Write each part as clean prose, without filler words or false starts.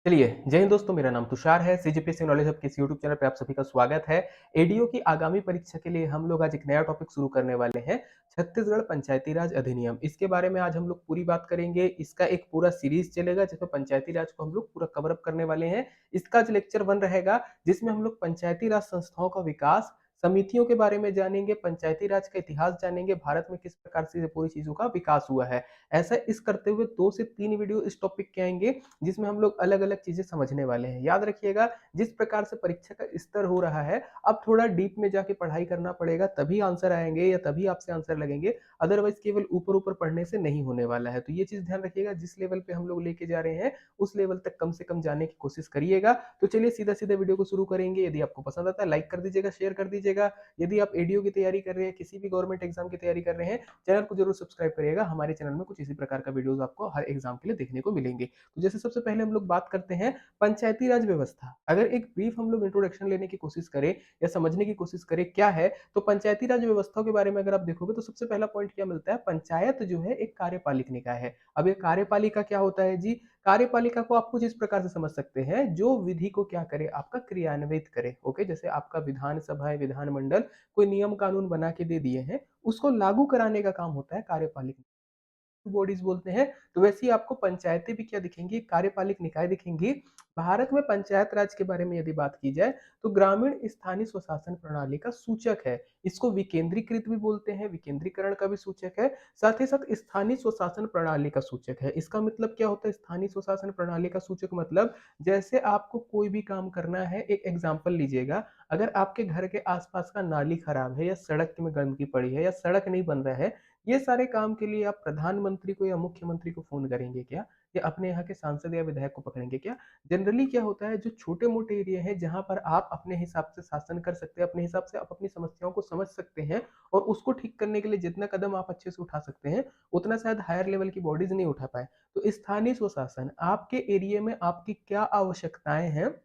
चलिए, जय हिंद दोस्तों, मेरा नाम तुषार है। सीजीपीएससी नॉलेज हब के इस यूट्यूब चैनल पे आप सभी का स्वागत है। एडीओ की आगामी परीक्षा के लिए हम लोग आज एक नया टॉपिक शुरू करने वाले हैं, छत्तीसगढ़ पंचायती राज अधिनियम। इसके बारे में आज हम लोग पूरी बात करेंगे। इसका एक पूरा सीरीज चलेगा जिसमें पंचायती राज को हम लोग पूरा कवर अप करने वाले हैं। इसका आज लेक्चर 1 रहेगा जिसमें हम लोग पंचायती राज संस्थाओं का विकास, समितियों के बारे में जानेंगे, पंचायती राज का इतिहास जानेंगे, भारत में किस प्रकार से ये पूरी चीजों का विकास हुआ है। ऐसा इस करते हुए 2 से 3 वीडियो इस टॉपिक के आएंगे जिसमें हम लोग अलग-अलग चीजें समझने वाले हैं। याद रखिएगा, जिस प्रकार से परीक्षा का स्तर हो रहा है, अब थोड़ा डीप में जाके पढ़ाई करना पड़ेगा, तभी आंसर आएंगे या तभी आपसे आंसर लगेंगे। अदरवाइज केवल ऊपर-ऊपर पढ़ने से नहीं होने वाला है। तो ये चीज ध्यान रखिएगा, जिस लेवल पे हम लोग लेके जा रहे हैं, उस लेवल तक कम से कम जाने की कोशिश करिएगा। तो चलिए सीधा-सीधा वीडियो को शुरू करेंगे। यदि आपको पसंद आता है लाइक कर दीजिएगा, शेयर कर दीजिएगा। यदि आप एडीओ की तैयारी कर रहे हैं, किसी भी गवर्नमेंट एग्जाम की तैयारी कर रहे हैं, चैनल को जरूर सब्सक्राइब करिएगा। हमारे चैनल में कुछ इसी प्रकार का वीडियोस आपको हर एग्जाम के लिए देखने को मिलेंगे। तो जैसे सबसे पहले हम लोग बात करते हैं पंचायती राज व्यवस्था। अगर एक ब्रीफ हम लोग इंट्रोडक्शन लेने की कोशिश करें या समझने की कोशिश करें क्या है, तो पंचायती राज व्यवस्था के बारे में अगर आप देखोगे तो सबसे पहला पॉइंट क्या मिलता है, पंचायत जो है एक कार्यपालिक निकाय है। अब ये कार्यपालिका क्या होता है जी? कार्यपालिका को आप कुछ इस प्रकार से समझ सकते हैं, जो विधि को क्या करे, आपका क्रियान्वित करे। ओके, जैसे आपका विधानसभा है, विधानमंडल कोई नियम कानून बना के दे दिए हैं, उसको लागू कराने का काम होता है कार्यपालिक बॉडीज बोलते हैं। तो वैसे ही आपको पंचायतें भी क्या दिखेंगी, कार्यपालिक निकाय दिखेंगी। भारत में पंचायत राज के बारे में यदि बात की जाए तो ग्रामीण स्थानीय स्वशासन प्रणाली का सूचक है। इसको विकेंद्रीकृत भी बोलते हैं, विकेंद्रीकरण का भी सूचक है, साथ ही साथ स्थानीय स्वशासन प्रणाली का सूचक है। इसका मतलब क्या होता है स्थानीय स्वशासन प्रणाली का सूचक? मतलब जैसे आपको कोई भी काम करना है, एक एग्जाम्पल लीजिएगा, अगर आपके घर के आसपास का नाली खराब है या सड़क में गंदगी पड़ी है या सड़क नहीं बन रहा है, ये सारे काम के लिए आप प्रधानमंत्री को या मुख्यमंत्री को फोन करेंगे क्या, या अपने यहाँ के सांसद या विधायक को पकड़ेंगे क्या? जनरली क्या होता है, जो छोटे मोटे एरिया है जहां पर आप अपने हिसाब से शासन कर सकते हैं, अपने हिसाब से आप अपनी समस्याओं को समझ सकते हैं और उसको ठीक करने के लिए जितना कदम आप अच्छे से उठा सकते हैं, उतना शायद हायर लेवल की बॉडीज नहीं उठा पाए। तो स्थानीय स्वशासन आपके एरिया में आपकी क्या आवश्यकताएं हैं,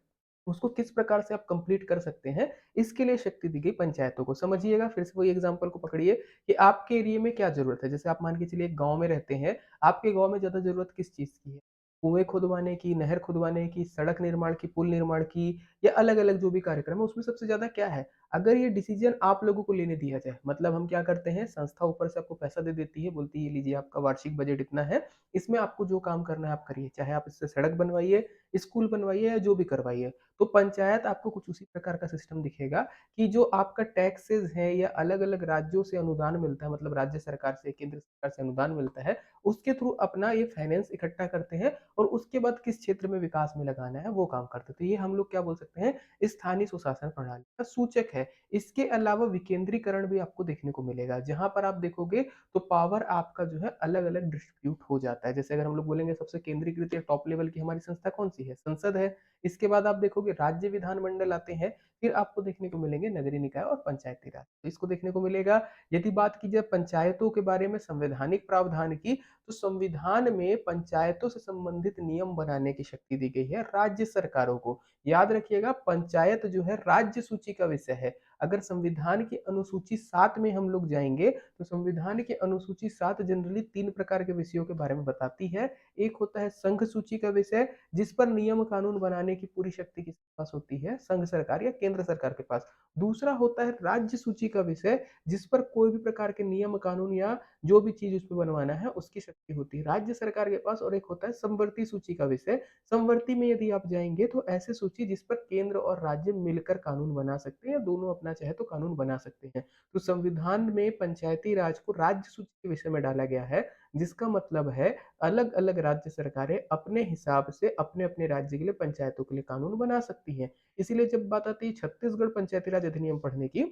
उसको किस प्रकार से आप कंप्लीट कर सकते हैं, इसके लिए शक्ति दी गई पंचायतों को। समझिएगा, फिर से वही एग्जांपल को पकड़िए कि आपके एरिया में क्या जरूरत है। जैसे आप मान के चलिए एक गांव में रहते हैं, आपके गांव में ज्यादा जरूरत किस चीज की है? कुएं खुदवाने की, नहर खुदवाने की, सड़क निर्माण की, पुल निर्माण की, या अलग अलग जो भी कार्यक्रम है उसमें सबसे ज्यादा क्या है? अगर ये डिसीजन आप लोगों को लेने दिया जाए, मतलब हम क्या करते हैं, संस्था ऊपर से आपको पैसा दे देती है, बोलती है ये लीजिए आपका वार्षिक बजट इतना है, इसमें आपको जो काम करना है आप करिए, चाहे आप इससे सड़क बनवाइए, स्कूल बनवाइए या जो भी करवाइए। तो पंचायत आपको कुछ उसी प्रकार का सिस्टम दिखेगा कि जो आपका टैक्सेस है या अलग अलग राज्यों से अनुदान मिलता है, मतलब राज्य सरकार से, केंद्र सरकार से अनुदान मिलता है, उसके थ्रू अपना ये फाइनेंस इकट्ठा करते हैं और उसके बाद किस क्षेत्र में विकास में लगाना है वो काम करते हैं। तो ये हम लोग क्या बोल सकते हैं, स्थानीय सुशासन प्रणाली का सूचक है। इसके अलावा विकेंद्रीकरण भी आपको देखने को मिलेगा, जहां पर आप देखोगे तो पावर आपका जो है अलग अलग डिस्ट्रीब्यूट हो जाता है। जैसे अगर हम लोग बोलेंगे सबसे केंद्रीकृत या टॉप लेवल की हमारी संस्था कौन सी है, संसद है। इसके बाद आप देखोगे राज्य विधानमंडल आते हैं, फिर आपको देखने को मिलेंगे नगरीय निकाय और पंचायती राज, तो इसको देखने को मिलेगा। यदि बात की जाए पंचायतों के बारे में संवैधानिक प्रावधान की, तो संविधान में पंचायतों से संबंधित नियम बनाने की शक्ति दी गई है राज्य सरकारों को। याद रखिएगा, पंचायत जो है राज्य सूची का विषय है। अगर संविधान की अनुसूची 7 में हम लोग जाएंगे, तो संविधान की अनुसूची 7 जनरली 3 प्रकार के विषयों के बारे में बताती है। एक होता है संघ सूची का विषय, जिस पर नियम कानून बनाने की पूरी शक्ति किसके पास होती है, संघ सरकार या केंद्र सरकार के पास। दूसरा होता है राज्य सूची का विषय, जिस पर कोई भी प्रकार के नियम कानून या जो भी चीज उस पर बनवाना है उसकी शक्ति होती है राज्य सरकार के पास। और एक होता है संवर्ती सूची का विषय। संवर्ती में यदि आप जाएंगे तो ऐसे सूची जिस पर केंद्र और राज्य मिलकर कानून बना सकते हैं या दोनों अपना चाहे तो कानून बना सकते हैं। तो संविधान में पंचायती राज को राज्य सूची के विषय में डाला गया है, जिसका मतलब है अलग अलग राज्य सरकारें अपने हिसाब से अपने अपने राज्य के लिए, पंचायतों के लिए कानून बना सकती हैं। इसीलिए जब बात आती है छत्तीसगढ़ पंचायती राज अधिनियम पढ़ने की,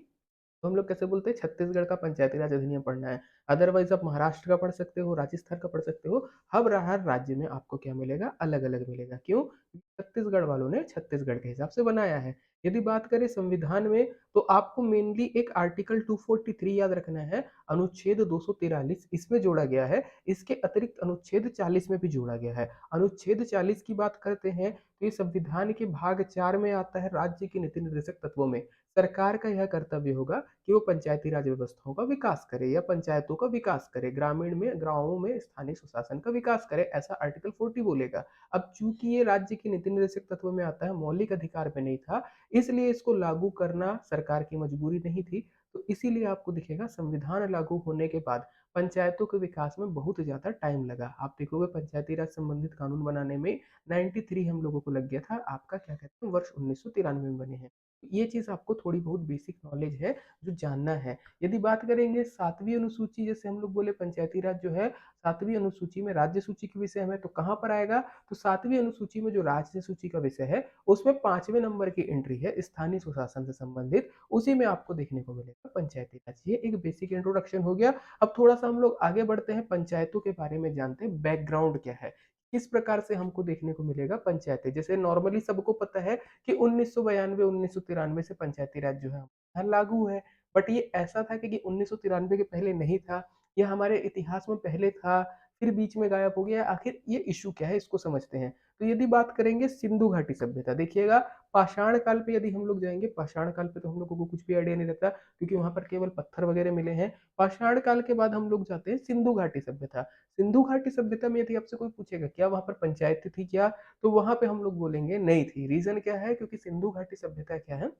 तो हम लोग कैसे बोलते हैं, छत्तीसगढ़ का पंचायती राज अधिनियम पढ़ना है। अदरवाइज आप महाराष्ट्र का पढ़ सकते हो, राजस्थान का पढ़ सकते हो। हर राज्य में आपको क्या मिलेगा, अलग अलग मिलेगा। क्यों? छत्तीसगढ़ वालों ने छत्तीसगढ़ के हिसाब से बनाया है। यदि बात करें संविधान में, तो आपको मेनली एक आर्टिकल 243 याद रखना है, अनुच्छेद 243 इसमें जोड़ा गया है। इसके अतिरिक्त अनुच्छेद 40 में भी जोड़ा गया है। अनुच्छेद 40 की बात करते हैं तो ये संविधान के भाग 4 में आता है। राज्य के नीति निर्देशक तत्वों में सरकार का यह कर्तव्य होगा कि वो पंचायती राज व्यवस्थाओं का विकास करे या पंचायतों का विकास करे, ग्रामीण में, गाँवों में स्थानीय स्वशासन का विकास करे, ऐसा आर्टिकल 40 बोलेगा। अब चूंकि ये राज्य के नीति निर्देशक तत्व में आता है, मौलिक अधिकार में नहीं था, इसलिए इसको लागू करना सरकार की मजबूरी नहीं थी। तो इसीलिए आपको दिखेगा संविधान लागू होने के बाद पंचायतों के विकास में बहुत ज़्यादा टाइम लगा। आप देखोगे पंचायती राज संबंधित कानून बनाने में 93 हम लोगों को लग गया था। आपका क्या कहते हैं वर्ष 1993 में बने हैं। ये चीज़ आपको थोड़ी बहुत बेसिक नॉलेज है जो जानना है। यदि बात करेंगे 7वीं अनुसूची, जैसे हम लोग बोले पंचायती राज जो है 7वीं अनुसूची में राज्य सूची के विषय में, तो कहाँ पर आएगा? तो 7वीं अनुसूची में जो राज्य सूची का विषय है उसमें 5वें नंबर की एंट्री है स्थानीय स्वशासन से संबंधित, उसी में आपको देखने को मिलेगा पंचायती राज। ये एक बेसिक इंट्रोडक्शन हो गया। अब थोड़ा सा हम लोग आगे बढ़ते हैं, पंचायतों के बारे में जानते हैं, बैकग्राउंड क्या है, किस प्रकार से हमको देखने को मिलेगा पंचायतें। जैसे नॉर्मली सबको पता है कि 1992 1993 से पंचायती राज जो है यहाँ लागू है, बट ये ऐसा था कि 1993 के पहले नहीं था, यह हमारे इतिहास में पहले था, फिर बीच में गायब हो गया। आखिर ये इशू क्या है, इसको समझते हैं। तो यदि बात करेंगे सिंधु घाटी सभ्यता, देखिएगा पाषाण काल पे यदि हम लोग जाएंगे, पाषाण काल पे तो हम लोगों को कुछ भी आइडिया नहीं रहता क्योंकि वहां पर केवल पत्थर वगैरह मिले हैं। पाषाण काल के बाद हम लोग जाते हैं सिंधु घाटी सभ्यता। सिंधु घाटी सभ्यता में यदि आपसे कोई पूछेगा क्या वहां पर पंचायत थी क्या, तो वहां पे हम लोग बोलेंगे नहीं थी। रीजन क्या है? क्योंकि सिंधु घाटी सभ्यता क्या है,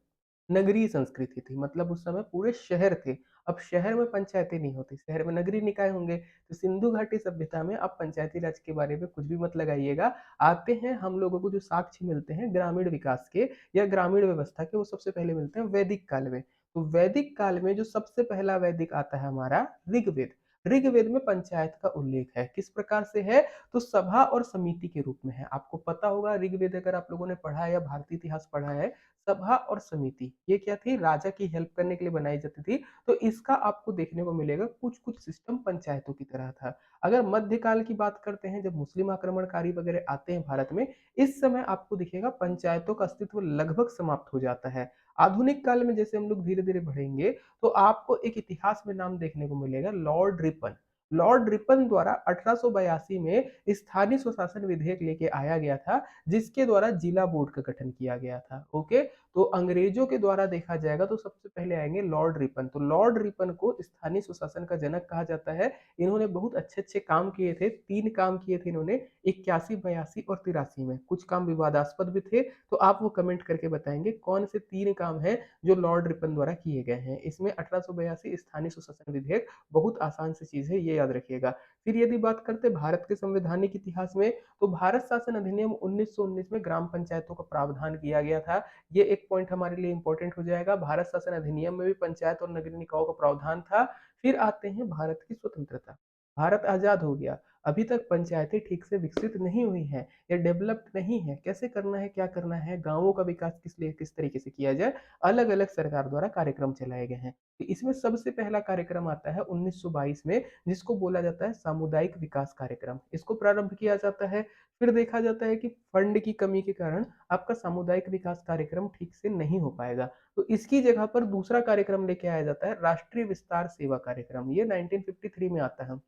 नगरीय संस्कृति थी, मतलब उस समय पूरे शहर थे। अब शहर में पंचायतें नहीं होती, शहर में नगरीय निकाय होंगे। तो सिंधु घाटी सभ्यता में आप पंचायती राज के बारे में कुछ भी मत लगाइएगा। आते हैं हम लोगों को जो साक्ष्य मिलते हैं ग्रामीण विकास के या ग्रामीण व्यवस्था के, वो सबसे पहले मिलते हैं वैदिक काल में। तो वैदिक काल में जो सबसे पहला वैदिक आता है हमारा ऋग्वेद। ऋग्वेद में पंचायत का उल्लेख है, किस प्रकार से है? तो सभा और समिति के रूप में है। आपको पता होगा ऋग्वेद अगर आप लोगों ने पढ़ा है या भारतीय इतिहास पढ़ा है, सभा और समिति ये क्या थी? राजा की हेल्प करने के लिए बनाई जाती थी। तो इसका आपको देखने को मिलेगा कुछ कुछ सिस्टम पंचायतों की तरह था। अगर मध्यकाल की बात करते हैं, जब मुस्लिम आक्रमणकारी वगैरह आते हैं भारत में, इस समय आपको दिखेगा पंचायतों का अस्तित्व लगभग समाप्त हो जाता है। आधुनिक काल में जैसे हम लोग धीरे धीरे बढ़ेंगे तो आपको एक इतिहास में नाम देखने को मिलेगा, लॉर्ड रिपन। लॉर्ड रिपन द्वारा 1882 में स्थानीय स्वशासन विधेयक लेके आया गया था, जिसके द्वारा जिला बोर्ड का गठन किया गया था। ओके, तो अंग्रेजों के द्वारा देखा जाएगा तो सबसे पहले आएंगे लॉर्ड रिपन। तो लॉर्ड रिपन को स्थानीय स्वशासन का जनक कहा जाता है। इन्होंने बहुत अच्छे अच्छे काम किए थे, 3 काम किए थे इन्होंने, 81 82 और 83 में। कुछ काम विवादास्पद भी थे, तो आप वो कमेंट करके बताएंगे कौन से 3 काम हैं जो लॉर्ड रिपन द्वारा किए गए हैं। इसमें 1882 स्थानीय स्वशासन विधेयक, बहुत आसान सी चीज है, ये याद रखिएगा। फिर यदि बात करते भारत के संवैधानिक इतिहास में, तो भारत शासन अधिनियम 1919 में ग्राम पंचायतों का प्रावधान किया गया था। ये एक पॉइंट हमारे लिए इंपॉर्टेंट हो जाएगा। भारत शासन अधिनियम में भी पंचायत और नगरीय निकायों का प्रावधान था। फिर आते हैं भारत की स्वतंत्रता। भारत आजाद हो गया, अभी तक पंचायतें ठीक से विकसित नहीं हुई हैं या डेवलप्ड नहीं है। कैसे करना है, क्या करना है, गांवों का विकास किस लिए किस तरीके से किया जाए, अलग अलग सरकार द्वारा कार्यक्रम चलाए गए हैं। तो इसमें सबसे पहला कार्यक्रम आता है 1922 में, जिसको बोला जाता है सामुदायिक विकास कार्यक्रम। इसको प्रारंभ किया जाता है। फिर देखा जाता है कि फंड की कमी के कारण आपका सामुदायिक विकास कार्यक्रम ठीक से नहीं हो पाएगा, तो इसकी जगह पर दूसरा कार्यक्रम लेके आया जाता है, राष्ट्रीय विस्तार सेवा कार्यक्रम। ये 1953 में आता है।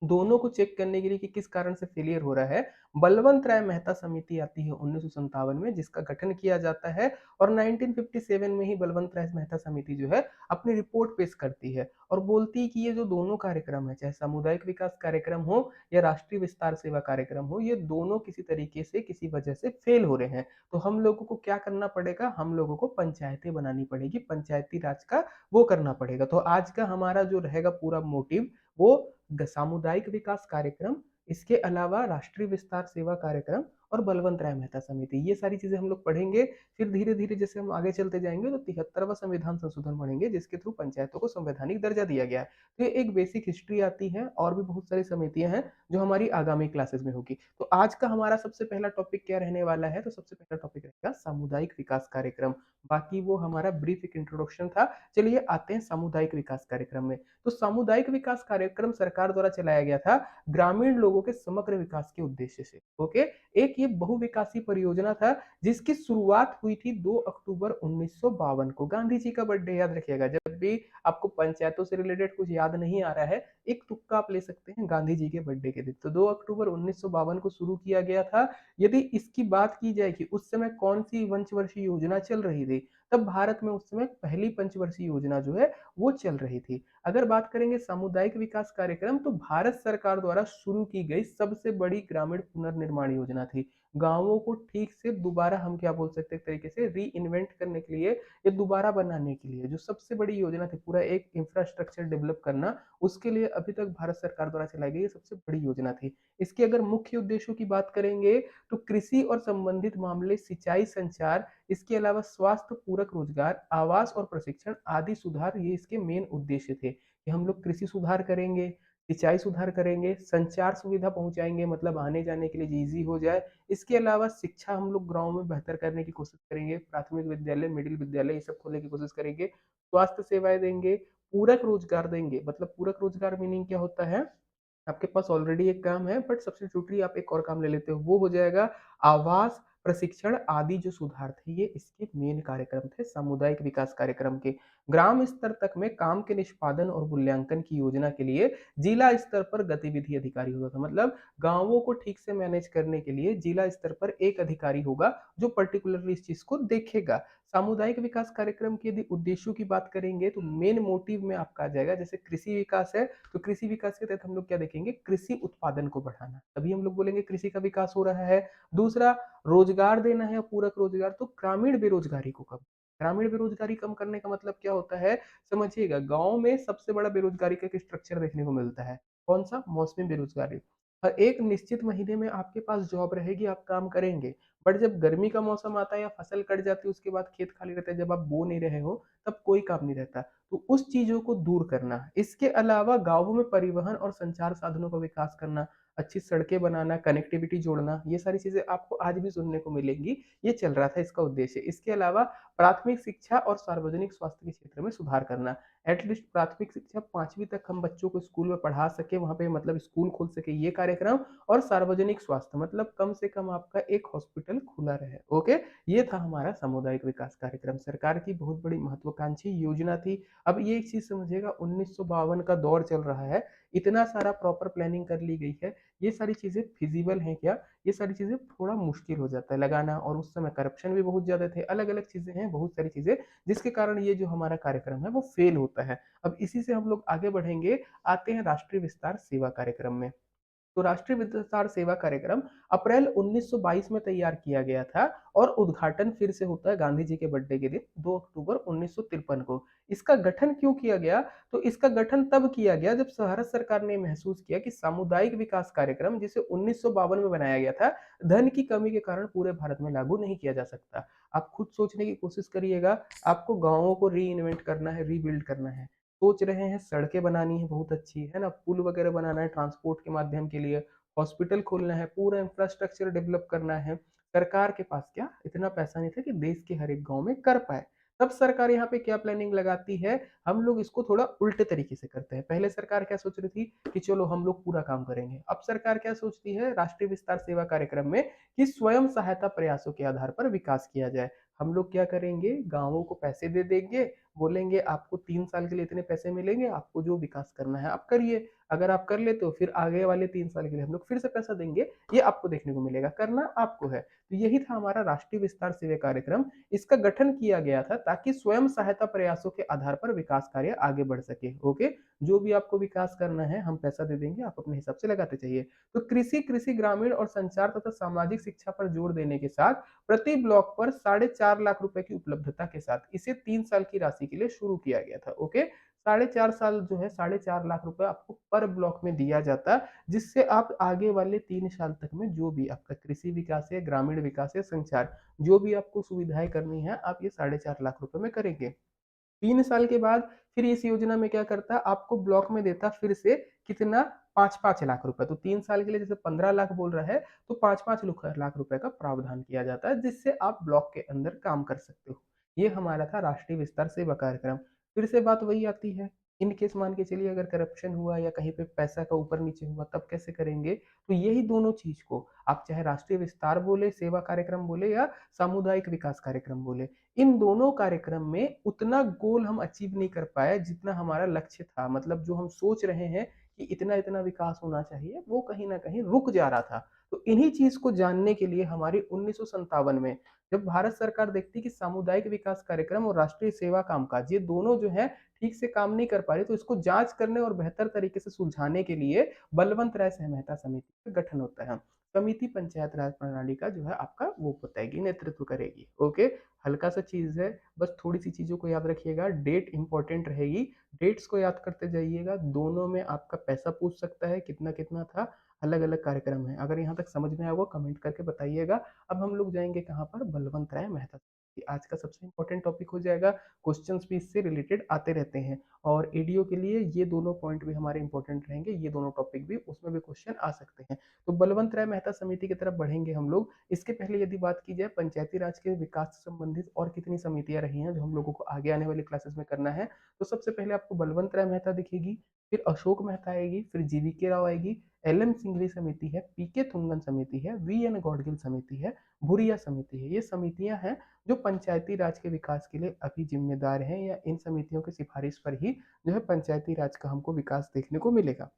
दोनों को चेक करने के लिए कि किस कारण से फेलियर हो रहा है, बलवंत राय मेहता समिति आती है 1957 में, जिसका गठन किया जाता है। और 1957 में ही बलवंत राय मेहता समिति जो है अपनी रिपोर्ट पेश करती है और बोलती है कि ये जो दोनों कार्यक्रम है, चाहे सामुदायिक विकास कार्यक्रम हो या राष्ट्रीय विस्तार सेवा कार्यक्रम हो, ये दोनों किसी तरीके से किसी वजह से फेल हो रहे हैं। तो हम लोगों को क्या करना पड़ेगा? हम लोगों को पंचायतें बनानी पड़ेगी, पंचायती राज का वो करना पड़ेगा। तो आज का हमारा जो रहेगा पूरा मोटिव, वो सामुदायिक विकास कार्यक्रम, इसके अलावा राष्ट्रीय विस्तार सेवा कार्यक्रम और बलवंत राय मेहता समिति, ये सारी चीजें हम लोग पढ़ेंगे। फिर धीरे धीरे जैसे हम आगे चलते जाएंगे तो 73वां संविधान संशोधन पढ़ेंगे, जिसके थ्रू पंचायतों को संवैधानिक दर्जा दिया गया है। तो ये एक बेसिक हिस्ट्री आती है, और भी बहुत सारी समितियां हैं जो हमारी आगामी क्लासेस में होगी। तो आज का हमारा सबसे पहला टॉपिक क्या रहने वाला है? तो सबसे पहला टॉपिक रहेगा सामुदायिक विकास कार्यक्रम। बाकी वो हमारा ब्रीफ एक इंट्रोडक्शन था। चलिए आते हैं सामुदायिक विकास कार्यक्रम में। तो सामुदायिक विकास कार्यक्रम सरकार द्वारा चलाया गया था ग्रामीण लोगों के समग्र विकास के उद्देश्य से। ओके, एक ये बहुविकासी परियोजना था जिसकी शुरुआत हुई थी 2 अक्टूबर 1952 को। गांधी जी का बर्थडे याद रखिएगा, जब भी आपको पंचायतों से रिलेटेड कुछ याद नहीं आ रहा है, एक तुक्का आप ले सकते हैं गांधी जी के बर्थडे के दिन। तो 2 अक्टूबर 1952 को शुरू किया गया था। यदि इसकी बात की जाए कि उस समय कौन सी पंचवर्षीय योजना चल रही थी, तब भारत में उस समय पहली पंचवर्षीय योजना जो है वो चल रही थी। अगर बात करेंगे सामुदायिक विकास कार्यक्रम, तो भारत सरकार द्वारा शुरू की गई सबसे बड़ी ग्रामीण पुनर्निर्माण योजना थी। गांवों को ठीक से दोबारा हम क्या बोल सकते हैं, एक तरीके से री इन्वेंट करने के लिए, ये दोबारा बनाने के लिए जो सबसे बड़ी योजना थी, पूरा एक इंफ्रास्ट्रक्चर डेवलप करना, उसके लिए अभी तक भारत सरकार द्वारा चलाई गई ये सबसे बड़ी योजना थी। इसके अगर मुख्य उद्देश्यों की बात करेंगे, तो कृषि और संबंधित मामले, सिंचाई, संचार, इसके अलावा स्वास्थ्य पूरक रोजगार, आवास और प्रशिक्षण आदि सुधार, ये इसके मेन उद्देश्य थे कि हम लोग कृषि सुधार करेंगे, सिंचाई सुधार करेंगे, संचार सुविधा पहुंचाएंगे, मतलब आने जाने के लिए इजी हो जाए। इसके अलावा शिक्षा हम लोग गाँव में बेहतर करने की कोशिश करेंगे, प्राथमिक विद्यालय, मिडिल विद्यालय, ये सब खोलने की कोशिश करेंगे। स्वास्थ्य सेवाएं देंगे, पूरक रोजगार देंगे, मतलब पूरक रोजगार मीनिंग क्या होता है, आपके पास ऑलरेडी एक काम है बट सब्स्टिट्यूटरी आप एक और काम ले लेते हो, वो हो जाएगा आवास, प्रशिक्षण आदि जो सुधार थे, ये इसके मेन कार्यक्रम थे सामुदायिक विकास कार्यक्रम के। ग्राम स्तर तक में काम के निष्पादन और मूल्यांकन की योजना के लिए जिला स्तर पर गतिविधि अधिकारी होता था, मतलब गांवों को ठीक से मैनेज करने के लिए जिला स्तर पर एक अधिकारी होगा जो पर्टिकुलरली इस चीज को देखेगा। सामुदायिक विकास कार्यक्रम के यदि उद्देश्यों की बात करेंगे, तो मेन मोटिव में आपका आ जाएगा, जैसे कृषि विकास है, तो कृषि विकास के तहत हम लोग क्या देखेंगे, कृषि उत्पादन को बढ़ाना, तभी हम लोग बोलेंगे कृषि का विकास हो रहा है। दूसरा, रोजगार देना है, पूरक रोजगार, तो ग्रामीण बेरोजगारी को कम, ग्रामीण बेरोजगारी कम करने का मतलब क्या होता है, समझिएगा, गांव में सबसे बड़ा बेरोजगारी का स्ट्रक्चर देखने को मिलता है, कौन सा, मौसमी बेरोजगारी। हर एक निश्चित महीने में आपके पास जॉब रहेगी, आप काम करेंगे, बट जब गर्मी का मौसम आता है या फसल कट जाती है, उसके बाद खेत खाली रहता है, जब आप बो नहीं रहे हो, तब कोई काम नहीं रहता। तो उस चीजों को दूर करना, इसके अलावा गांवों में परिवहन और संचार साधनों का विकास करना, अच्छी सड़कें बनाना, कनेक्टिविटी जोड़ना, ये सारी चीजें आपको आज भी सुनने को मिलेंगी। ये चल रहा था इसका उद्देश्य। इसके अलावा प्राथमिक शिक्षा और सार्वजनिक स्वास्थ्य के क्षेत्र में सुधार करना, एटलीस्ट प्राथमिक शिक्षा 5वीं तक हम बच्चों को स्कूल में पढ़ा सके, वहां पे मतलब स्कूल खोल सके, ये कार्यक्रम। और सार्वजनिक स्वास्थ्य मतलब कम से कम आपका एक हॉस्पिटल खुला रहे। ओके, ये था हमारा सामुदायिक विकास कार्यक्रम, सरकार की बहुत बड़ी महत्वाकांक्षी योजना थी। अब ये एक चीज समझिएगा, 1952 का दौर चल रहा है, इतना सारा प्रॉपर प्लानिंग कर ली गई है, ये सारी चीजें फिजिबल हैं क्या, ये सारी चीजें थोड़ा मुश्किल हो जाता है लगाना, और उस समय करप्शन भी बहुत ज्यादा थे, अलग अलग चीजें हैं, बहुत सारी चीजें, जिसके कारण ये जो हमारा कार्यक्रम है वो फेल होता है। अब इसी से हम लोग आगे बढ़ेंगे, आते हैं राष्ट्रीय विस्तार सेवा कार्यक्रम में। तो राष्ट्रीय विस्तार सेवा कार्यक्रम अप्रैल 1922 में तैयार किया गया था, और उद्घाटन फिर से होता है गांधी जी के बर्थडे के दिन 2 अक्टूबर 1953 को। इसका गठन क्यों किया गया, तो इसका गठन तब किया गया जब भारत सरकार ने महसूस किया कि सामुदायिक विकास कार्यक्रम जिसे 1952 में बनाया गया था, धन की कमी के कारण पूरे भारत में लागू नहीं किया जा सकता। आप खुद सोचने की कोशिश करिएगा, आपको गांवों को री इन्वेंट करना है, रीबिल्ड करना है, सोच रहे हैं सड़कें बनानी है बहुत अच्छी है ना, पुल वगैरह बनाना है ट्रांसपोर्ट के माध्यम के लिए, हॉस्पिटल खोलना है, पूरा इंफ्रास्ट्रक्चर डेवलप करना है। सरकार के पास क्या इतना पैसा नहीं था कि देश के हर एक गांव में कर पाए। तब सरकार यहाँ पे क्या प्लानिंग लगाती है, हम लोग इसको थोड़ा उल्टे तरीके से करते हैं। पहले सरकार क्या सोच रही थी कि चलो हम लोग पूरा काम करेंगे, अब सरकार क्या सोचती है राष्ट्रीय विस्तार सेवा कार्यक्रम में, कि स्वयं सहायता प्रयासों के आधार पर विकास किया जाए। हम लोग क्या करेंगे, गांवों को पैसे दे देंगे, बोलेंगे आपको 3 साल के लिए इतने पैसे मिलेंगे, आपको जो विकास करना है आप करिए, अगर आप कर लेते हो फिर आगे वाले 3 साल के लिए हम लोग फिर से पैसा देंगे, ये आपको देखने को मिलेगा, करना आपको है। तो यही था हमारा राष्ट्रीय विस्तार सेवा कार्यक्रम। इसका गठन किया गया था ताकि स्वयं सहायता प्रयासों के आधार पर विकास कार्य आगे बढ़ सके। ओके, जो भी आपको विकास करना है हम पैसा दे देंगे, आप अपने हिसाब से लगाते चाहिए। तो कृषि, कृषि ग्रामीण और संचार तथा सामाजिक शिक्षा पर जोर देने के साथ प्रति ब्लॉक पर 4.5 लाख रुपए की उपलब्धता के साथ इसे 3 साल की राशि के लिए शुरू किया गया था। ओके, 4.5 साल जो है 4.5 लाख रुपए आपको पर ब्लॉक में दिया जाता, जिससे आप आगे वाले 3 साल तक में जो भी आपका कृषि विकास है, ग्रामीण विकास है, संचार, जो भी आपको सुविधाएं करनी है, आप ये 4.5 लाख रुपए में करेंगे। 3 साल के बाद फिर इस योजना में क्या करता, आपको ब्लॉक में देता फिर से कितना, 5-5 लाख रुपए। तो 3 साल के लिए जैसे 15 लाख बोल रहा है, तो 5-5 लाख रुपए का प्रावधान किया जाता है, जिससे आप ब्लॉक के अंदर काम कर सकते हो। ये हमारा था राष्ट्रीय विस्तार सेवा कार्यक्रम। फिर से बात वही आती है, इन केस मान के चलिए अगर करप्शन हुआ या कहीं पे पैसा का ऊपर नीचे हुआ तब कैसे करेंगे? तो यही दोनों चीज को आप चाहे राष्ट्रीय विस्तार बोले, सेवा कार्यक्रम बोले या सामुदायिक विकास कार्यक्रम बोले, इन दोनों कार्यक्रम में उतना गोल हम अचीव नहीं कर पाए जितना हमारा लक्ष्य था। मतलब जो हम सोच रहे हैं कि इतना इतना विकास होना चाहिए, वो कहीं ना कहीं रुक जा रहा था। तो इन्हीं चीज को जानने के लिए हमारी 1957 में जब भारत सरकार देखती कि सामुदायिक विकास कार्यक्रम और राष्ट्रीय सेवा कामकाज ये दोनों जो है ठीक से काम नहीं कर पा रही, तो इसको जांच करने और बेहतर तरीके से सुलझाने के लिए बलवंत राय सहमेता समिति का गठन होता है। समिति पंचायत राज प्रणाली का जो है आपका वो बताएगी, नेतृत्व करेगी। ओके, हल्का सा चीज है, बस थोड़ी सी चीजों को याद रखिएगा। डेट इंपॉर्टेंट रहेगी, डेट्स को याद करते जाइएगा। दोनों में आपका पैसा पूछ सकता है कितना कितना था, अलग अलग कार्यक्रम है। अगर यहाँ तक समझ में आया वो कमेंट करके बताइएगा। अब हम लोग जाएंगे कहाँ पर, बलवंत राय मेहता। आज का सबसे इंपॉर्टेंट टॉपिक हो जाएगा, क्वेश्चंस भी इससे रिलेटेड आते रहते हैं और एडीओ के लिए ये दोनों पॉइंट भी हमारे इंपॉर्टेंट रहेंगे, ये दोनों टॉपिक भी, उसमें भी क्वेश्चन आ सकते हैं। तो बलवंत राय मेहता समिति की तरफ बढ़ेंगे हम लोग। इसके पहले यदि बात की जाए पंचायती राज के विकास से संबंधित और कितनी समितियां रही हैं जो हम लोगों को आगे आने वाली क्लासेस में करना है, तो सबसे पहले आपको बलवंत राय मेहता दिखेगी, फिर अशोक मेहता आएगी, फिर जीवीके राव आएगी, एल एम सिंघवी समिति है, पीके थुंगन समिति है, वी एन गॉडगिल समिति है, भूरिया समिति है। ये समितियां हैं जो पंचायती राज के विकास के लिए अभी जिम्मेदार हैं, या इन समितियों की सिफारिश पर ही जो है पंचायती राज का हमको विकास देखने को मिलेगा।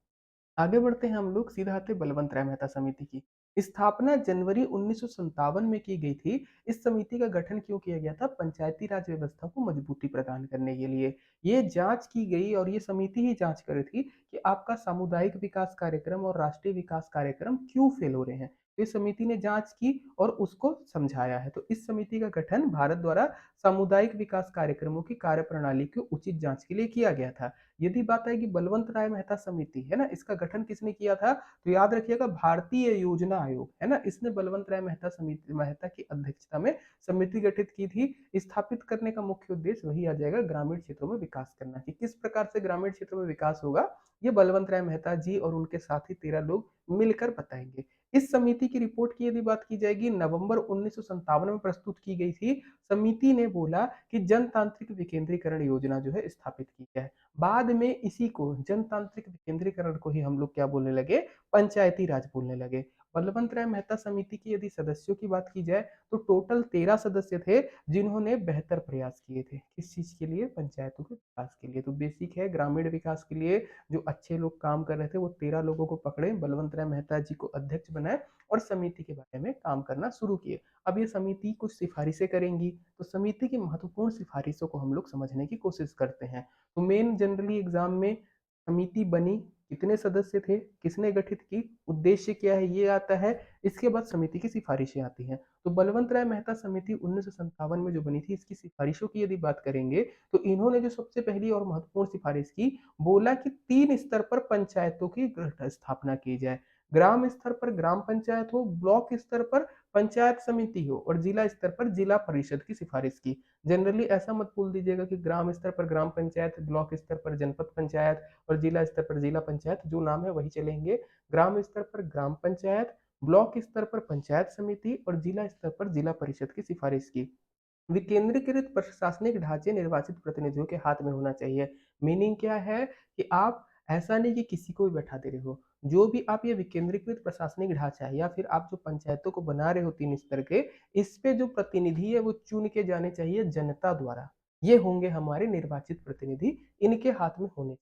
आगे बढ़ते हैं हम लोग, सीधा आते बलवंत राय मेहता समिति की। स्थापना जनवरी 1957 में की गई थी। इस समिति का गठन क्यों किया गया था? पंचायती राज व्यवस्था को मजबूती प्रदान करने के लिए। ये जांच की गई और ये समिति ही जांच कर रही थी कि आपका सामुदायिक विकास कार्यक्रम और राष्ट्रीय विकास कार्यक्रम क्यों फेल हो रहे हैं। तो इस समिति ने जांच की और उसको समझाया है। तो इस समिति का गठन भारत द्वारा सामुदायिक विकास कार्यक्रमों की कार्यप्रणाली की उचित जांच के लिए किया गया था। यदि बात आएगी बलवंत राय मेहता समिति है ना, इसका गठन किसने किया था? तो याद रखिएगा भारतीय योजना आयोग है ना, इसने बलवंत राय मेहता समिति मेहता की अध्यक्षता में समिति गठित की थी। स्थापित करने का मुख्य उद्देश्य वही आ जाएगा, ग्रामीण क्षेत्रों में विकास करना। कि किस प्रकार से ग्रामीण क्षेत्रों में विकास होगा, ये बलवंत राय मेहता जी और उनके साथी 13 लोग मिलकर बताएंगे। इस समिति की रिपोर्ट की यदि बात की जाएगी, नवंबर 1957 में प्रस्तुत की गई थी। समिति ने बोला कि जनतांत्रिक विकेंद्रीकरण योजना जो है स्थापित की जाए। बाद में इसी को, जनतांत्रिक विकेंद्रीकरण को ही हम लोग क्या बोलने लगे? पंचायती राज बोलने लगे। बलवंत राय मेहता समिति की यदि सदस्यों की बात की जाए तो टोटल 13 सदस्य थे जिन्होंने बेहतर प्रयास किए थे। किस चीज के लिए? पंचायतों के विकास के लिए। तो बेसिक है, ग्रामीण विकास के लिए जो अच्छे लोग काम कर रहे थे वो 13 लोगों को पकड़े, बलवंत राय मेहता जी को अध्यक्ष बनाए और समिति के बारे में काम करना शुरू किए। अब ये समिति कुछ सिफारिशें करेंगी, तो समिति की महत्वपूर्ण सिफारिशों को हम लोग समझने की कोशिश करते हैं। तो मेन जनरली एग्जाम में समिति बनी, कितने सदस्य थे, किसने गठित की, उद्देश्य क्या है, ये आता है। इसके बाद समिति की सिफारिशें आती हैं। तो बलवंत राय मेहता समिति 1957 में जो बनी थी, इसकी सिफारिशों की यदि बात करेंगे तो इन्होंने जो सबसे पहली और महत्वपूर्ण सिफारिश की, बोला कि 3 स्तर पर पंचायतों की स्थापना की जाए। ग्राम स्तर पर ग्राम पंचायत हो, ब्लॉक स्तर पर पंचायत समिति हो और जिला स्तर पर जिला परिषद की सिफारिश की। जनरली ऐसा मत बोल दीजिएगा कि ग्राम स्तर पर ग्राम पंचायत, ब्लॉक स्तर पर जनपद पंचायत और जिला स्तर पर जिला पंचायत, जो नाम है वही चलेंगे। ग्राम स्तर पर ग्राम पंचायत, ब्लॉक स्तर पर पंचायत समिति और जिला स्तर पर जिला परिषद की सिफारिश की। विकेंद्रीकृत प्रशासनिक ढांचे निर्वाचित प्रतिनिधियों के हाथ में होना चाहिए। मीनिंग क्या है कि आप ऐसा नहीं कि किसी को भी बैठा दे रहे हो। जो भी आप ये विकेंद्रीकृत प्रशासनिक ढांचा है या फिर आप जो पंचायतों को बना रहे हो 3 स्तर के, इस पे जो प्रतिनिधि है वो चुन के जाने चाहिए जनता द्वारा। ये होंगे हमारे निर्वाचित प्रतिनिधि, इनके हाथ में होने।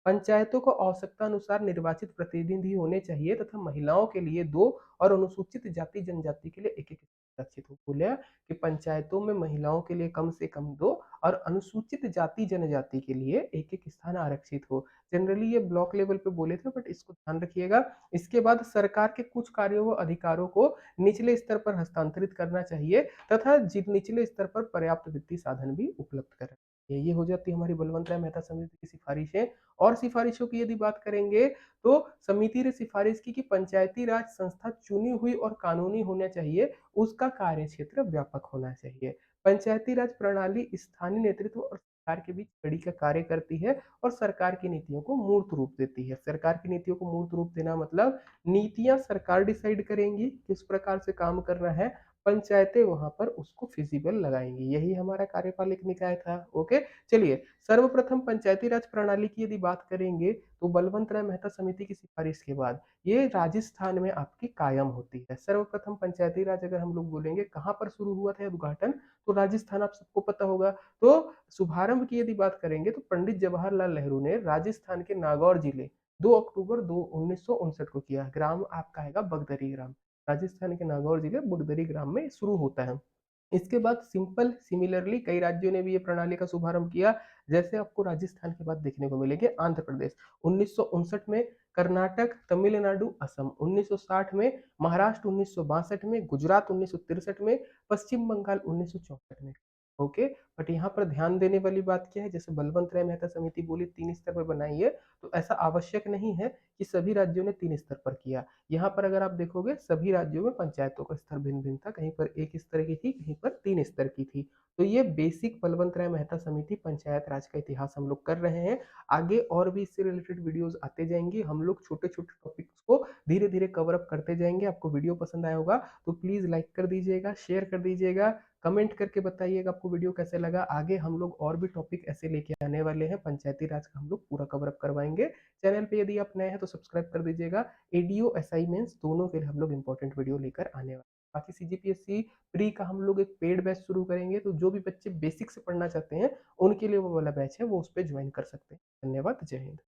पंचायतों को आवश्यकता अनुसार निर्वाचित प्रतिनिधि होने चाहिए तथा महिलाओं के लिए 2 और अनुसूचित जाति जनजाति के लिए एक आरक्षित हो। बोले कि पंचायतों में महिलाओं के लिए कम से कम 2 और अनुसूचित जाति जनजाति के लिए एक एक स्थान आरक्षित हो। जनरली ये ब्लॉक लेवल पे बोले थे, बट इसको ध्यान रखिएगा। इसके बाद सरकार के कुछ कार्यों व अधिकारों को निचले स्तर पर हस्तांतरित करना चाहिए तथा निचले स्तर पर पर्याप्त वित्तीय साधन भी उपलब्ध करें। ये हो जाती है हमारी बलवंत राय मेहता समिति की सिफारिशें। और सिफारिशों की यदि बात करेंगे तो समिति ने सिफारिश की कि पंचायती राज संस्था चुनी हुई और कानूनी होना चाहिए, उसका कार्य क्षेत्र व्यापक होना चाहिए। पंचायती राज प्रणाली स्थानीय नेतृत्व और सरकार के बीच कड़ी का कार्य करती है और सरकार की नीतियों को मूर्त रूप देती है। सरकार की नीतियों को मूर्त रूप देना मतलब नीतियां सरकार डिसाइड करेंगी किस प्रकार से काम करना है, पंचायतें वहाँ पर उसको फिजिबल लगाएँगी। यही हमारा कार्यपालिक निकाय था, ओके? चलिए, सर्वप्रथम पंचायती राज प्रणाली की यदि बात करेंगे, तो बलवंत राय मेहता समिति की सिफारिश के बाद ये राजस्थान में आपकी कायम होती है। सर्वप्रथम पंचायती राज अगर हम लोग बोलेंगे कहाँ पर शुरू हुआ था उद्घाटन, तो राजस्थान आप सबको पता होगा। तो शुभारंभ की यदि बात करेंगे तो पंडित जवाहरलाल नेहरू ने राजस्थान के नागौर जिले 2 अक्टूबर 1959 को किया। ग्राम आपका आएगा बगदरी ग्राम। राजस्थान के नागौर जिले बगदरी ग्राम में शुरू होता है। इसके बाद सिंपल सिमिलरली कई राज्यों ने भी ये प्रणाली का शुभारंभ किया। जैसे आपको राजस्थान के बाद देखने को मिलेंगे आंध्र प्रदेश 1959 में, कर्नाटक, तमिलनाडु, असम 1960 में, महाराष्ट्र 1962 में, गुजरात 1963 में, पश्चिम बंगाल 1964 में। ओके, बट यहाँ पर ध्यान देने वाली बात क्या है, जैसे बलवंत राय मेहता समिति बोली 3 स्तर पर बनाई है, तो ऐसा आवश्यक नहीं है कि सभी राज्यों ने 3 स्तर पर किया। यहाँ पर अगर आप देखोगे सभी राज्यों में पंचायतों का स्तर भिन्न-भिन्न था, कहीं पर 1 स्तर की थी, कहीं पर 3 स्तर की थी। तो ये बेसिक बलवंत राय मेहता समिति पंचायत राज का इतिहास हम लोग कर रहे हैं। आगे और भी इससे रिलेटेड वीडियोज़ आते जाएँगी। हम लोग छोटे-छोटे टॉपिक्स को धीरे-धीरे कवर अप करते जाएँगे। आपको वीडियो पसंद आया होगा तो प्लीज़ लाइक कर दीजिएगा, शेयर कर दीजिएगा, कमेंट करके बताइएगा आपको वीडियो कैसे लगा। आगे हम लोग और भी टॉपिक ऐसे लेके आने वाले हैं, पंचायती राज का हम लोग पूरा कवर अप करवाएँगे। चैनल पे यदि आप नए हैं तो सब्सक्राइब कर दीजिएगा। एडीओ, एसआई मेंस दोनों के लिए हम लोग इम्पोर्टेंट वीडियो लेकर आने वाले हैं। बाकी सीजीपीएससी प्री का हम लोग एक पेड बैच शुरू करेंगे, तो जो भी बच्चे बेसिक से पढ़ना चाहते हैं, उनके लिए वो वाला बैच है, वो उस पे ज्वाइन कर सकते हैं। धन्यवाद, जय हिंद।